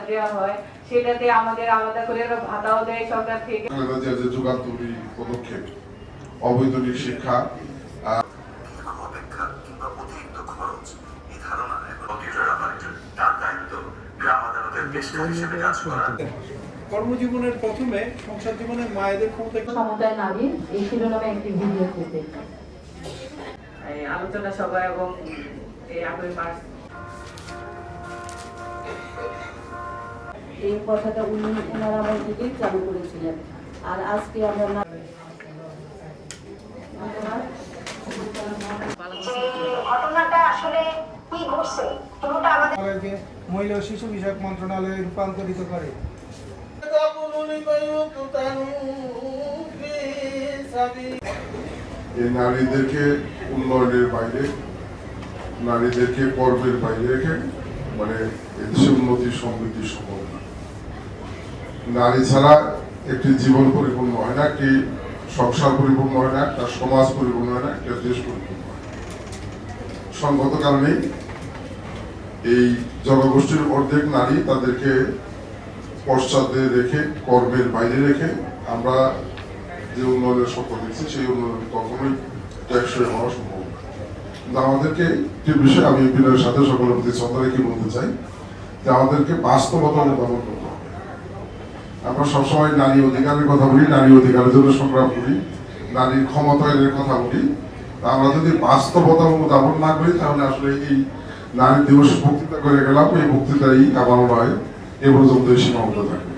দেওয়া হয়, সেটাতে আমাদের আলাদা করে ভাতাও দেয় সরকার থেকে। যুগান্তরী পদক্ষেপ, অবৈতনিক শিক্ষা, কর্মজীবনের প্রথমে সংসার জীবনে মায়েদের ক্ষমতা সমুদায় নারীর এই শিরোনামে একটি ভিডিও করতে আলোচনা সভা এবং এই 8 মার্চ এই কথাটা ওনারা আমার দিকেই চালু করেছিলেন। আর আজকে আমরা ঘটনাটা আসলে কি ঘটছে পুরোটা আমাদের মহিলা ও শিশু বিষয়ক মন্ত্রণালয়ে রূপান্তরিত করে। এই নারীদেরকে উন্নয়নের বাইরে, নারীদেরকে কর্মের বাইরে রেখে মানে এদেশে উন্নতি সমৃদ্ধি সম্ভব না। নারী ছাড়া একটি জীবন পরিপূর্ণ হয় না, একটি সংসার পরিপূর্ণ হয় না, একটা সমাজ পরিপূর্ণ হয় না, একটা দেশ পরিপূর্ণ হয় না। সঙ্গত কারণেই এই জনগোষ্ঠীর অর্ধেক নারী তাদেরকে পশ্চাতে রেখে, কর্মের বাইরে রেখে আমরা যে উন্নয়নের স্বপ্ন দেখছি সেই উন্নয়ন কখনোই টেকসই হওয়া সম্ভব না। কিন্তু আমাদেরকে একটি বিষয় আমি বিনয়ের সাথে সকলের প্রতি শ্রদ্ধা রেখে বলতে চাই যে আমাদেরকে বাস্তবতা অনুধাবন করতে হবে। আমরা সবসময় নারী অধিকারের কথা বলি, নারী অধিকারের জন্য সংগ্রাম করি, নারীর ক্ষমতায়নের কথা বলি। আমরা যদি বাস্তবতা অনুধাবন না করি তাহলে আসলে এই নারী দিবস বক্তৃতা করে গেলাম, এই বক্তৃতাই আমার নয় এ পর্যন্ত সীমাবদ্ধ থাকবে।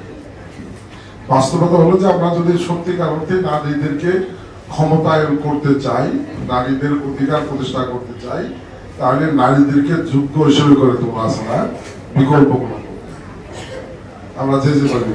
বাস্তবতা হলো যে আমরা যদি সত্যিকার অর্থে নারীদেরকে ক্ষমতায়ন করতে চাই, নারীদের অধিকার প্রতিষ্ঠা করতে চাই, তাহলে নারীদেরকে যোগ্য হিসেবে করে তোলা ছাড়া বিকল্প কোনো আমরা যে পারি